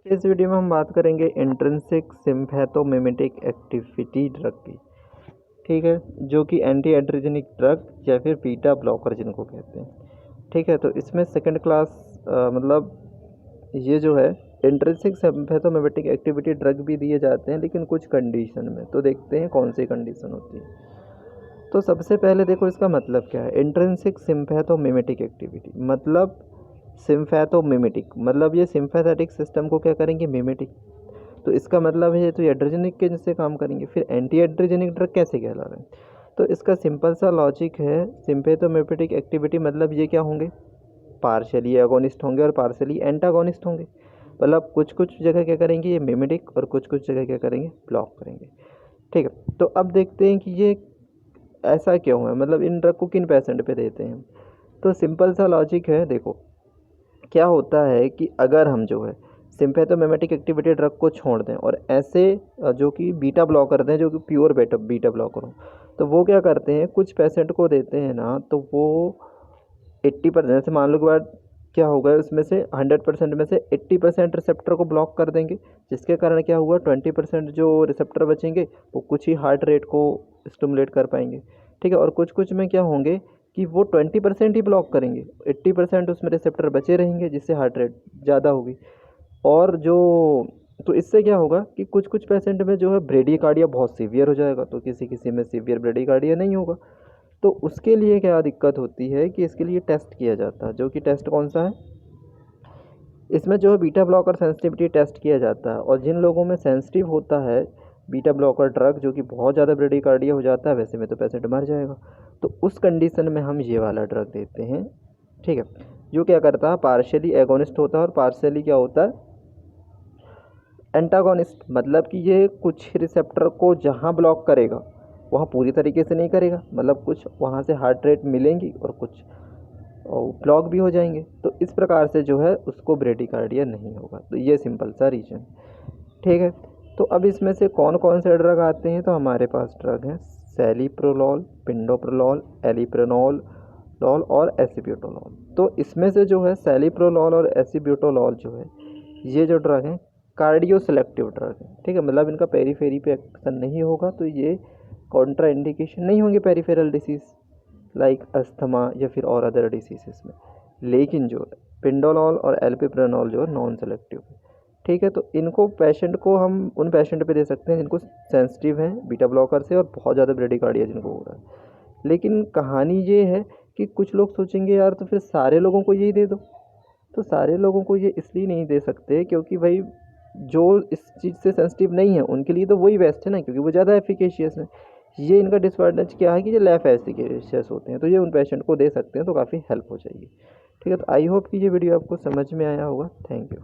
इस वीडियो में हम बात करेंगे इंट्रिंसिक सिम्पैथोमिमेटिक एक्टिविटी ड्रग की। ठीक है, जो कि एंटी एड्रेजेनिक ड्रग या फिर बीटा ब्लॉकर जिनको कहते हैं। ठीक है, तो इसमें सेकंड क्लास मतलब ये जो है इंट्रिंसिक सिम्पैथोमिमेटिक एक्टिविटी ड्रग भी दिए जाते हैं, लेकिन कुछ कंडीशन में। तो देखते हैं कौन सी कंडीशन होती है। तो सबसे पहले देखो इसका मतलब क्या है। इंट्रिंसिक सिम्पैथोमिमेटिक एक्टिविटी मतलब सिम्पैथोमिमेटिक मतलब ये सिम्पैथेटिक सिस्टम को क्या करेंगे, मिमेटिक। तो इसका मतलब है तो ये एड्रेजेनिक के जैसे काम करेंगे। फिर एंटी एड्रेजेनिक ड्रग कैसे कहला रहे हैं, तो इसका सिंपल सा लॉजिक है। सिम्पैथोमिमेटिक एक्टिविटी मतलब ये क्या होंगे, पार्शियली एगोनिस्ट होंगे और पार्शियली एंटागोनिस्ट होंगे। मतलब कुछ कुछ जगह क्या करेंगे ये मिमेटिक और कुछ कुछ जगह क्या करेंगे, ब्लॉक करेंगे। ठीक है, तो अब देखते हैं कि ये ऐसा क्यों है, मतलब इन ड्रग को किन पेशेंट पे देते हैं। तो सिंपल सा लॉजिक है। देखो क्या होता है कि अगर हम जो है सिम्पैथोमिमेटिक एक्टिविटी ड्रग को छोड़ दें और ऐसे जो कि बीटा ब्लॉकर दें, जो कि प्योर बीटा ब्लॉकर हो, तो वो क्या करते हैं, कुछ पेशेंट को देते हैं ना, तो वो 80% जैसे मान लो कि बाद क्या होगा, उसमें से 100% में से 80% रिसेप्टर को ब्लॉक कर देंगे, जिसके कारण क्या हुआ 20% जो रिसेप्टर बचेंगे वो कुछ ही हार्ट रेट को स्टिमुलेट कर पाएंगे। ठीक है, और कुछ कुछ में क्या होंगे कि वो 20% ही ब्लॉक करेंगे, 80% उसमें रिसेप्टर बचे रहेंगे, जिससे हार्ट रेट ज़्यादा होगी। और जो तो इससे क्या होगा कि कुछ कुछ पेशेंट में जो है ब्रेडिकार्डिया बहुत सीवियर हो जाएगा, तो किसी किसी में सीवियर ब्रेडिकार्डिया नहीं होगा। तो उसके लिए क्या दिक्कत होती है कि इसके लिए टेस्ट किया जाता है, जो कि टेस्ट कौन सा है, इसमें जो है बीटा ब्लॉकर सेंसिटिविटी टेस्ट किया जाता है। और जिन लोगों में सेंसिटिव होता है बीटा ब्लॉकर ड्रग, जो कि बहुत ज़्यादा ब्रेडिकार्डिया हो जाता है, वैसे में तो पेशेंट मर जाएगा। तो उस कंडीशन में हम ये वाला ड्रग देते हैं। ठीक है, जो क्या करता है, पार्शियली एगोनिस्ट होता है और पार्शियली क्या होता है, एंटागोनिस्ट। मतलब कि ये कुछ रिसेप्टर को जहाँ ब्लॉक करेगा वहाँ पूरी तरीके से नहीं करेगा, मतलब कुछ वहाँ से हार्ट रेट मिलेंगी और कुछ ब्लॉक भी हो जाएंगे। तो इस प्रकार से जो है उसको ब्रेडिकार्डिया नहीं होगा। तो ये सिंपल सा रीजन। ठीक है, तो अब इसमें से कौन कौन से ड्रग आते हैं, तो हमारे पास ड्रग हैं सेलिप्रोलॉल, पिंडोप्रोलॉल, एलिप्रोनॉल लॉल और एसिब्यूटोलॉल। तो इसमें से जो है सेलिप्रोलॉल और एसिब्यूटोलॉल जो है, ये जो ड्रग हैं कार्डियो सेलेक्टिव ड्रग है। ठीक है, मतलब इनका पेरीफेरी पे एक्शन नहीं होगा, तो ये कॉन्ट्रा इंडिकेशन नहीं होंगे पेरीफेरल डिसीज़ लाइक अस्थमा या फिर और अदर डिसीज़ में। लेकिन जो है पिंडोलॉल और एल्पिप्रेनॉल जो है नॉन सेलेक्टिव है। ठीक है, तो इनको पेशेंट को हम उन पेशेंट पे दे सकते हैं जिनको सेंसिटिव हैं बीटा ब्लॉकर से और बहुत ज़्यादा ब्रेडिकार्डिया जिनको हो रहा है। लेकिन कहानी ये है कि कुछ लोग सोचेंगे यार तो फिर सारे लोगों को यही दे दो। तो सारे लोगों को ये इसलिए नहीं दे सकते क्योंकि भाई जो इस चीज़ से सेंसिटिव नहीं है उनके लिए तो वही बेस्ट है ना, क्योंकि वो ज़्यादा एफिकेशियस है। ये इनका डिसएडवांटेज क्या है कि ये लेस एफिकेशियस होते हैं, तो ये उन पेशेंट को दे सकते हैं, तो काफ़ी हेल्प हो जाएगी। ठीक है, तो आई होप कि ये वीडियो आपको समझ में आया होगा। Thank you.